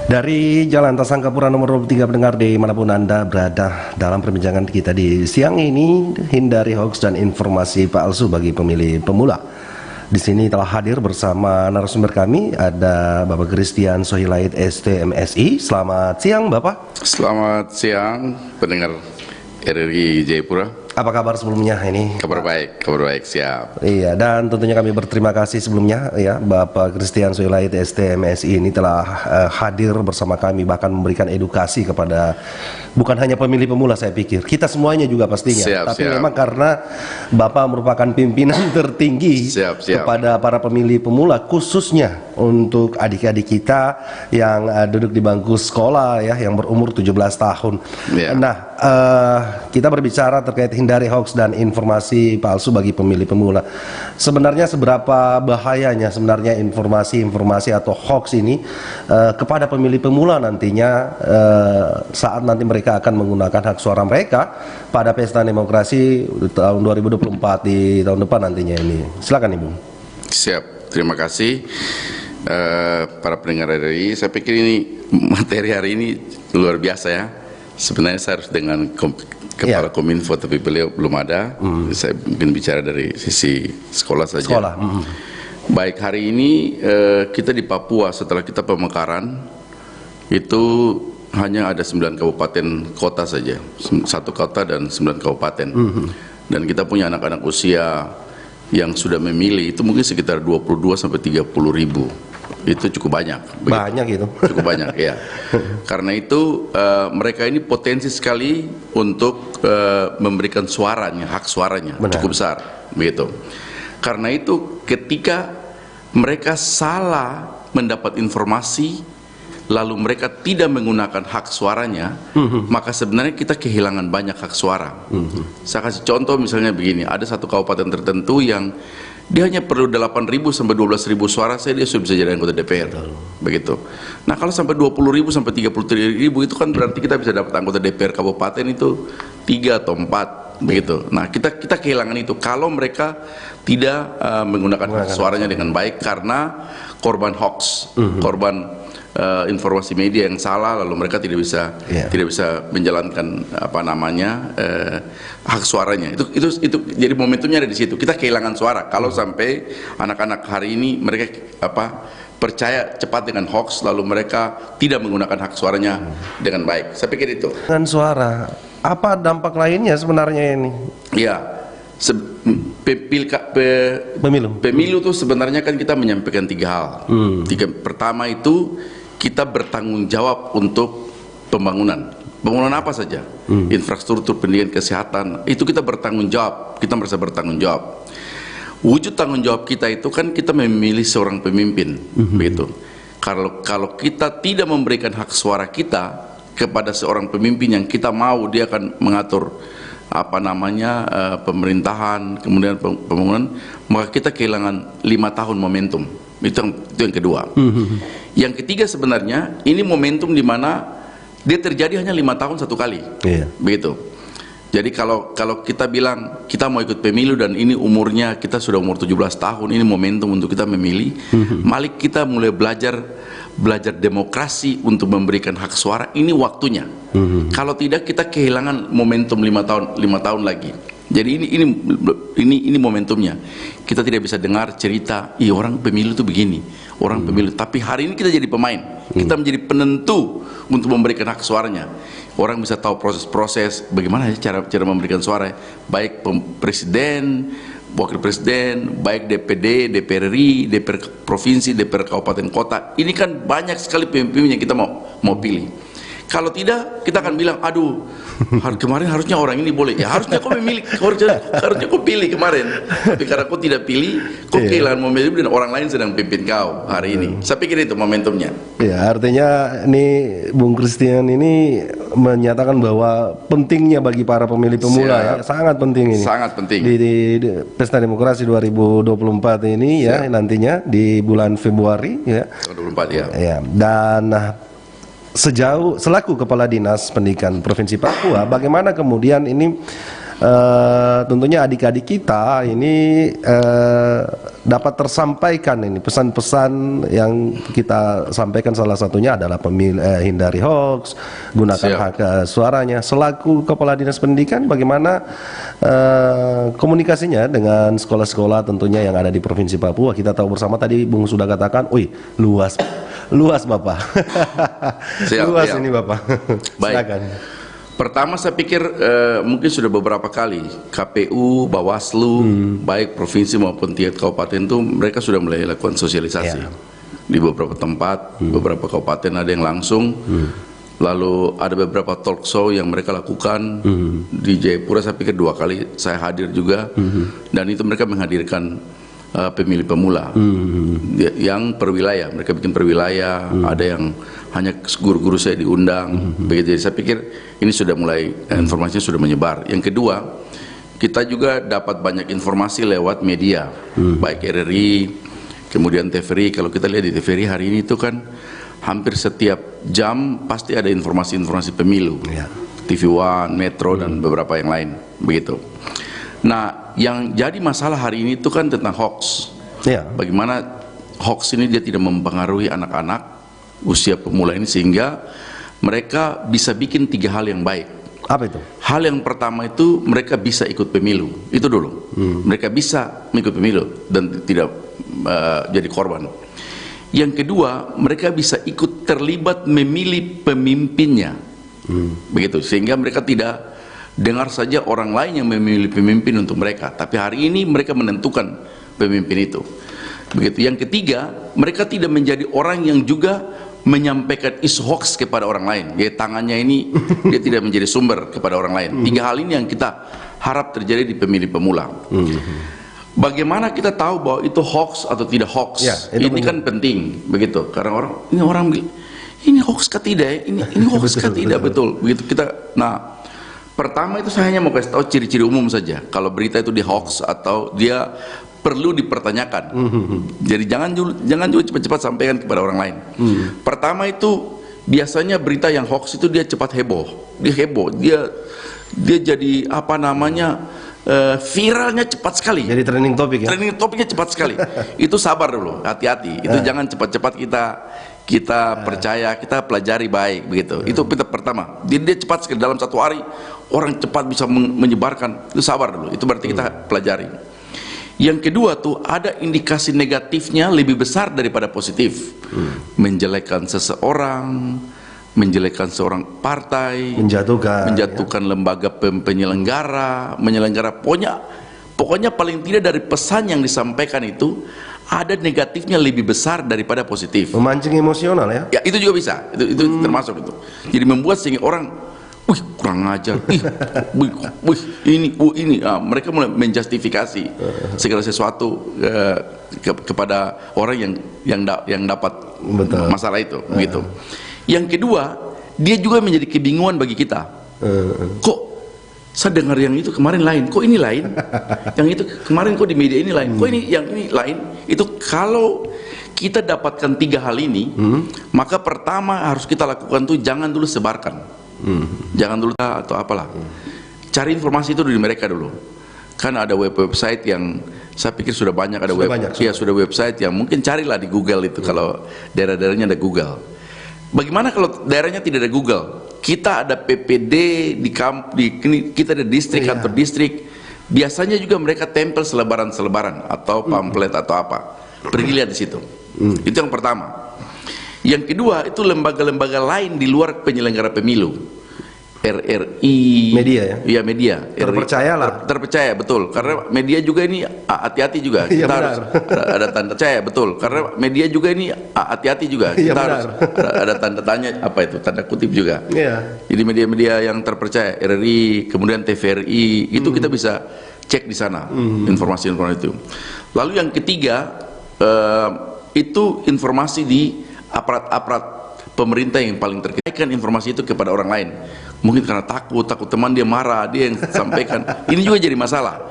Dari Jalan Tasangkapura nomor 23 pendengar dimanapun Anda berada, dalam perbincangan kita di siang ini, hindari hoax dan informasi palsu bagi pemilih pemula. Di sini telah hadir bersama narasumber kami, ada Bapak Christian Sohilait ST-MSI. Selamat siang Bapak. Selamat siang pendengar RRI Jayapura. Apa kabar sebelumnya ini? Kabar baik, siap. Iya, dan tentunya kami berterima kasih sebelumnya ya, Bapak Christian Sohilait ST-MSI ini telah hadir bersama kami, bahkan memberikan edukasi kepada bukan hanya pemilih pemula, saya pikir kita semuanya juga pastinya. Tapi memang karena Bapak merupakan pimpinan tertinggi kepada para pemilih pemula, khususnya untuk adik-adik kita yang duduk di bangku sekolah ya, yang berumur 17 tahun. Nah, kita berbicara terkait hindari hoax dan informasi palsu bagi pemilih pemula. Sebenarnya seberapa bahayanya sebenarnya informasi atau hoax ini kepada pemilih pemula nantinya, saat nanti mereka akan menggunakan hak suara mereka pada pesta demokrasi tahun 2024 di tahun depan nantinya ini. Silakan Ibu. Siap, terima kasih para pendengar RRI. Saya pikir ini materi hari ini luar biasa ya. Sebenarnya saya harus dengan Kepala Kominfo, tapi beliau belum ada. Saya mungkin bicara dari sisi sekolah saja. Baik, hari ini kita di Papua setelah kita pemekaran itu hanya ada 9 kabupaten kota saja, 1 kota dan 9 kabupaten. Dan kita punya anak-anak usia yang sudah memilih itu mungkin sekitar 22 sampai 30 ribu. Itu cukup banyak. Banyak itu. Cukup banyak ya. Karena itu mereka ini potensi sekali untuk memberikan suaranya, hak suaranya. Cukup besar, begitu. Karena itu ketika mereka salah mendapat informasi, lalu mereka tidak menggunakan hak suaranya, maka sebenarnya kita kehilangan banyak hak suara. Saya kasih contoh misalnya begini, ada satu kabupaten tertentu yang dia hanya perlu 8.000 sampai 12.000 suara, dia sudah bisa jadi anggota DPR. Begitu. Nah, kalau sampai 20.000 sampai 30.000 itu kan berarti kita bisa dapat anggota DPR kabupaten itu 3 atau 4, begitu. Nah, kita kehilangan itu kalau mereka tidak menggunakan hak suaranya dengan baik karena korban hoax, korban informasi media yang salah, lalu mereka tidak bisa menjalankan hak suaranya. Itu jadi momentumnya ada di situ. Kita kehilangan suara kalau sampai anak-anak hari ini mereka percaya cepat dengan hoax, lalu mereka tidak menggunakan hak suaranya dengan baik. Saya pikir itu. Dengan suara, apa dampak lainnya sebenarnya ini? Ya, pemilu itu sebenarnya kan kita menyampaikan 3 hal. Pertama itu kita bertanggung jawab untuk pembangunan apa saja, infrastruktur, pendidikan, kesehatan, itu kita bertanggung jawab, kita merasa bertanggung jawab. Wujud tanggung jawab kita itu kan kita memilih seorang pemimpin, begitu. Kalau kita tidak memberikan hak suara kita kepada seorang pemimpin yang kita mau dia akan mengatur pemerintahan, kemudian pembangunan, maka kita kehilangan 5 tahun momentum. Itu yang kedua. Yang ketiga sebenarnya ini momentum di mana dia terjadi hanya 5 tahun 1 kali, begitu. Jadi kalau kita bilang kita mau ikut pemilu dan ini umurnya kita sudah umur 17 tahun, ini momentum untuk kita memilih. Mari kita mulai belajar demokrasi untuk memberikan hak suara, ini waktunya. Kalau tidak kita kehilangan momentum 5 tahun lagi. Jadi ini momentumnya. Kita tidak bisa dengar cerita, orang pemilu itu begini, orang pemilu. Tapi hari ini kita jadi pemain, kita menjadi penentu untuk memberikan hak suaranya. Orang bisa tahu proses-proses bagaimana cara memberikan suara, baik presiden, wakil presiden, baik DPD, DPR RI, DPR provinsi, DPR kabupaten kota. Ini kan banyak sekali pemimpin yang kita mau pilih. Kalau tidak, kita akan bilang, aduh, kemarin harusnya orang ini boleh. Ya harusnya kau memilih, harusnya kau pilih kemarin. Tapi karena kau tidak pilih, kau kehilangan momentum dan orang lain sedang pimpin kau hari ini. Saya pikir itu momentumnya. Ya, artinya ini Bung Christian ini menyatakan bahwa pentingnya bagi para pemilih pemula ya, sangat penting ini. Sangat penting. Di Pesta Demokrasi 2024 ini ya, nantinya di bulan Februari ya. 2024 ya. Ya, dan selaku Kepala Dinas Pendidikan Provinsi Papua, bagaimana kemudian ini tentunya adik-adik kita ini dapat tersampaikan ini pesan-pesan yang kita sampaikan, salah satunya adalah hindari hoax, gunakan Siap. hak suaranya. Selaku Kepala Dinas Pendidikan, bagaimana komunikasinya dengan sekolah-sekolah tentunya yang ada di Provinsi Papua? Kita tahu bersama tadi Bung sudah katakan, wih luas Bapak. Siap, Luas siap. ini Bapak. Baik. Silakan. Pertama saya pikir mungkin sudah beberapa kali KPU, Bawaslu, baik provinsi maupun tingkat kabupaten itu mereka sudah mulai lakukan sosialisasi Ya. di beberapa tempat, beberapa kabupaten ada yang langsung, lalu ada beberapa talk show yang mereka lakukan di Jayapura. Saya pikir 2 kali saya hadir juga, dan itu mereka menghadirkan pemilih pemula yang per wilayah, mereka bikin per wilayah, ada yang hanya guru-guru saya diundang, begitu. Jadi saya pikir ini sudah mulai informasinya sudah menyebar. Yang kedua, kita juga dapat banyak informasi lewat media, baik RRI, kemudian TVRI. Kalau kita lihat di TVRI hari ini itu kan hampir setiap jam pasti ada informasi-informasi pemilu, Ya. TV One, Metro dan beberapa yang lain, begitu. Nah, yang jadi masalah hari ini itu kan tentang hoax. Ya. Bagaimana hoax ini dia tidak mempengaruhi anak-anak usia pemula ini sehingga mereka bisa bikin 3 hal yang baik. Apa itu? Hal yang pertama itu mereka bisa ikut pemilu, itu dulu. Mereka bisa mengikut pemilu dan tidak jadi korban. Yang kedua, mereka bisa ikut terlibat memilih pemimpinnya, begitu. Sehingga mereka tidak dengar saja orang lain yang memilih pemimpin untuk mereka, tapi hari ini mereka menentukan pemimpin itu. Begitu. Yang ketiga, mereka tidak menjadi orang yang juga menyampaikan isu hoax kepada orang lain. Dia tangannya ini dia tidak menjadi sumber kepada orang lain. 3 hal ini yang kita harap terjadi di pemilih pemula. Bagaimana kita tahu bahwa itu hoax atau tidak hoax? Ya, itu ini kan penting, begitu. Karena orang bilang, ini hoax kah tidak? Ya? Ini hoax kah tidak? Betul. Begitu kita. Nah, pertama itu saya hanya mau kasih tahu ciri-ciri umum saja. Kalau berita itu di hoax atau dia perlu dipertanyakan. Jadi jangan juga cepat-cepat sampaikan kepada orang lain. Pertama itu biasanya berita yang hoax itu dia cepat heboh. Dia heboh. Dia jadi apa namanya? Viralnya cepat sekali. Jadi trending topik ya. Trending topiknya cepat sekali. Itu sabar dulu, hati-hati. Itu jangan cepat-cepat kita percaya, kita pelajari baik begitu. Itu pertama. Dia cepat sekali, dalam 1 hari orang cepat bisa menyebarkan. Itu sabar dulu. Itu berarti kita pelajari. Yang kedua tuh ada indikasi negatifnya lebih besar daripada positif. Menjelekkan seseorang, menjelekkan seorang partai, menjatuhkan lembaga penyelenggara, pokoknya paling tidak dari pesan yang disampaikan itu ada negatifnya lebih besar daripada positif. Memancing emosional ya. Ya, itu juga bisa. Itu termasuk itu. Jadi membuat sehingga orang, wih kurang ajar, wih ini, mereka mulai menjustifikasi segala sesuatu kepada orang yang dapat masalah itu, begitu. Yang kedua, dia juga menjadi kebingungan bagi kita. Kok saya dengar yang itu kemarin lain, kok ini lain? Yang itu kemarin kok di media ini lain, kok ini yang ini lain? Itu kalau kita dapatkan 3 hal ini, maka pertama harus kita lakukan tuh jangan dulu sebarkan. Jangan dulu atau apalah. Cari informasi itu dari mereka dulu. Kan ada website yang saya pikir sudah banyak ada sudah website yang mungkin carilah di Google itu kalau daerah-daerahnya ada Google. Bagaimana kalau daerahnya tidak ada Google? Kita ada PPD kita ada distrik atau distrik. Biasanya juga mereka tempel selebaran-selebaran atau pamflet atau apa. Pergi lihat di situ. Itu yang pertama. Yang kedua itu lembaga-lembaga lain di luar penyelenggara pemilu. RRI, media ya? Iya media. Terpercaya lah. Terpercaya betul. Karena media juga ini hati-hati juga. Kita harus ada tanda percaya betul. Karena media juga ini hati-hati juga. Kita harus ada tanda tanya apa itu tanda kutip juga. Jadi media-media yang terpercaya RRI, kemudian TVRI itu kita bisa cek di sana informasi-informasi itu. Lalu yang ketiga itu informasi di aparat-aparat pemerintah yang paling terkait informasi itu kepada orang lain. Mungkin karena takut teman dia marah, dia yang sampaikan. Ini juga jadi masalah.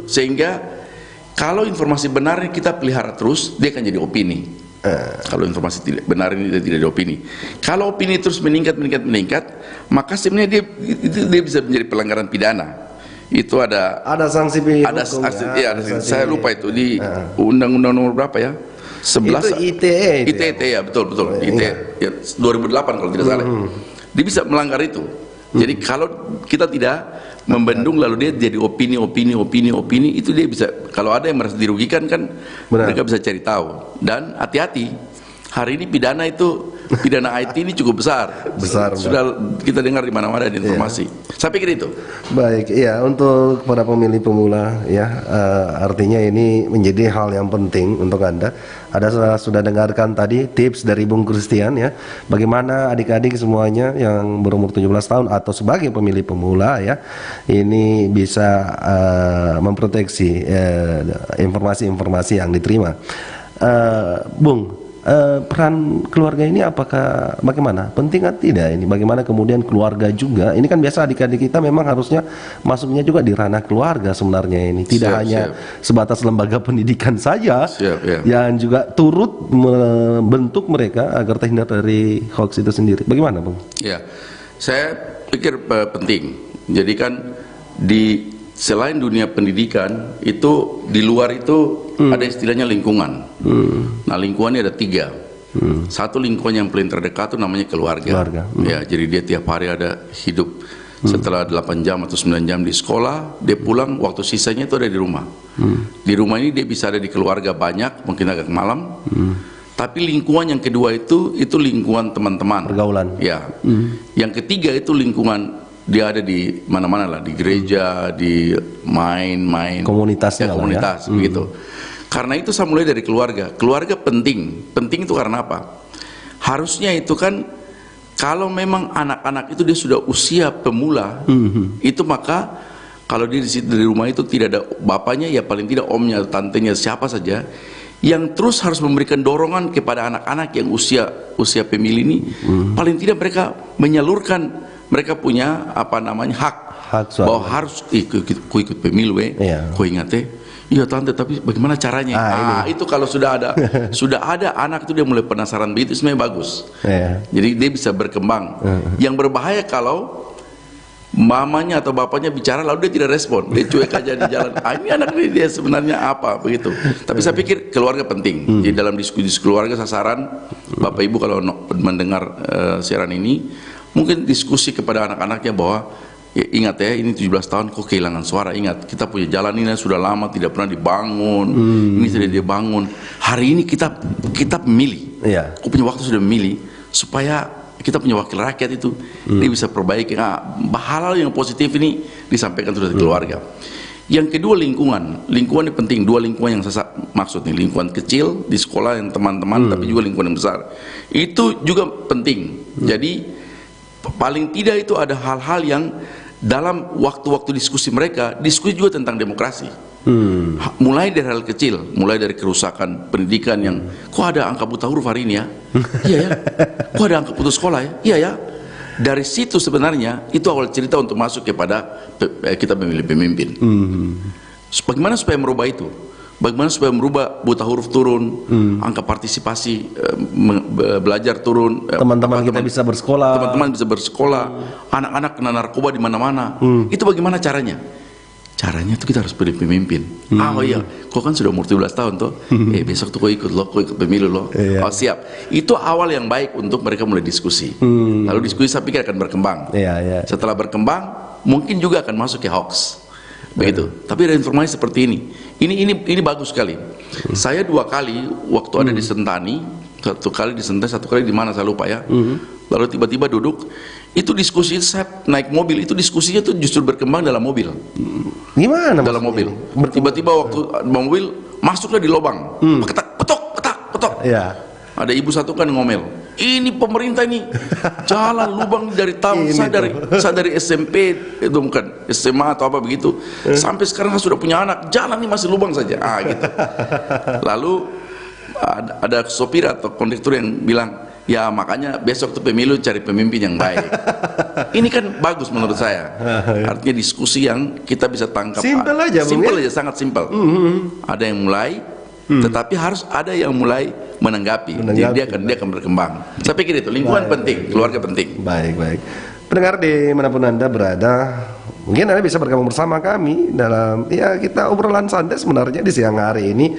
Sehingga kalau informasi benar kita pelihara terus, dia akan jadi opini. Kalau informasi tidak benar ini dia tidak ada opini. Kalau opini terus meningkat, maka sebenarnya dia bisa menjadi pelanggaran pidana. itu ada sanksi hukum, ada saya lupa itu di undang-undang nomor berapa ya? 11 itu ITE ya, betul ITE ya, 2008 kalau tidak salah. Dia bisa melanggar itu. Jadi kalau kita tidak membendung lalu dia jadi opini itu dia bisa, kalau ada yang merasa dirugikan kan mereka bisa cari tahu. Dan hati-hati, hari ini pidana IT ini cukup besar. Sudah kita dengar di mana-mana ada informasi. Saya pikir itu. Baik, ya, untuk para pemilih pemula ya, artinya ini menjadi hal yang penting untuk Anda. Ada sudah dengarkan tadi tips dari Bung Christian ya, bagaimana adik-adik semuanya yang berumur 17 tahun atau sebagai pemilih pemula ya, ini bisa memproteksi informasi-informasi yang diterima. Bung, peran keluarga ini apakah bagaimana? Penting atau tidak ini? Bagaimana kemudian keluarga juga? Ini kan biasa adik-adik kita memang harusnya masuknya juga di ranah keluarga sebenarnya ini. Tidak hanya sebatas lembaga pendidikan saja yang juga turut membentuk mereka agar terhindar dari hoax itu sendiri. Bagaimana, Bung? Ya, saya pikir penting. Jadi kan selain dunia pendidikan itu di luar itu ada istilahnya lingkungan. Nah, lingkungannya ada 3. Satu lingkungan yang paling terdekat itu namanya keluarga. Ya, jadi dia tiap hari ada hidup setelah 8 jam atau 9 jam di sekolah, dia pulang waktu sisanya itu ada di rumah. Di rumah ini dia bisa ada di keluarga banyak, mungkin agak malam. Tapi lingkungan yang kedua itu lingkungan teman-teman. Pergaulan. Ya. Yang ketiga itu lingkungan dia ada di mana-mana lah, di gereja, di main-main komunitasnya, komunitas begitu. Karena itu saya mulai dari keluarga. Keluarga penting itu karena apa? Harusnya itu kan kalau memang anak-anak itu dia sudah usia pemula, itu maka kalau dia di situ di rumah itu tidak ada bapaknya, ya paling tidak omnya, tantenya, siapa saja yang terus harus memberikan dorongan kepada anak-anak yang usia pemilih ini. Paling tidak mereka menyalurkan, mereka punya hak bahwa harus ikut pemilu kau ingat iya tante, tapi bagaimana caranya? Itu kalau sudah ada anak itu dia mulai penasaran begitu, sebenarnya bagus. Jadi dia bisa berkembang. Yang berbahaya kalau mamanya atau bapaknya bicara lalu dia tidak respon, dia cuek aja di jalan. Ini anak ini dia sebenarnya apa begitu. Tapi saya pikir keluarga penting. Jadi dalam diskusi keluarga, saya saran Bapak Ibu kalau mendengar siaran ini, mungkin diskusi kepada anak-anaknya bahwa ya, ingat ya, ini 17 tahun kok kehilangan suara. Ingat, kita punya jalan ini sudah lama tidak pernah dibangun. Ini sudah dibangun. Hari ini kita memilih. Kok punya waktu sudah memilih supaya kita punya wakil rakyat itu dia bisa perbaiki. Hal-hal yang positif ini disampaikan terus dari keluarga. Yang kedua lingkungan ini penting. 2 lingkungan yang saya maksud nih, lingkungan kecil di sekolah yang teman-teman, tapi juga lingkungan yang besar. Itu juga penting. Jadi paling tidak itu ada hal-hal yang dalam waktu-waktu diskusi mereka, diskusi juga tentang demokrasi. Mulai dari hal kecil, mulai dari kerusakan pendidikan yang kok ada angka buta huruf hari ini ya? Iya ya. Kok ada angka putus sekolah ya? Iya ya. Dari situ sebenarnya itu awal cerita untuk masuk kepada kita memilih pemimpin. Bagaimana supaya merubah itu? Bagaimana supaya merubah buta huruf turun, angka partisipasi belajar turun, teman-teman kita bisa bersekolah, anak-anak kena narkoba di mana-mana. Itu bagaimana caranya? Caranya itu kita harus pilih pemimpin. Oh iya, kau kan sudah umur 17 tahun tuh, besok tuh kau ikut pemilu loh. Oh siap. Itu awal yang baik untuk mereka mulai diskusi. Lalu diskusi saya pikir akan berkembang. Setelah berkembang, mungkin juga akan masuk ke hoax. Begitu. Tapi ada informasi seperti ini. Ini bagus sekali. Saya 2 kali waktu ada di Sentani, 1 kali di Sentani, 1 kali di mana saya lupa ya. Lalu tiba-tiba duduk, itu diskusi, saya naik mobil, itu diskusinya tuh justru berkembang dalam mobil. Gimana? Dalam mobil. Tiba-tiba waktu mobil masuklah di lubang, petok. Ada ibu satu kan ngomel, ini pemerintah ini jalan lubang dari tahun saya dari SMP itu bukan SMA atau apa begitu, sampai sekarang saya sudah punya anak, jalan ini masih lubang saja. Gitu. Lalu ada sopir atau kondektur yang bilang, ya makanya besok tuh pemilu cari pemimpin yang baik. Ini kan bagus menurut saya. Artinya diskusi yang kita bisa tangkap. Simpel aja, sangat simpel. Ada yang mulai, tetapi harus ada yang mulai menanggapi. Jadi dia akan berkembang. Saya pikir itu lingkungan penting, keluarga penting. Baik. Pendengar dimanapun Anda berada, Mungkin Anda bisa bergabung bersama kami dalam ya kita obrolan santai sebenarnya di siang hari ini.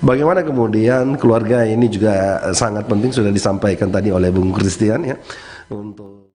Bagaimana kemudian keluarga ini juga sangat penting, sudah disampaikan tadi oleh Bung Christian ya, untuk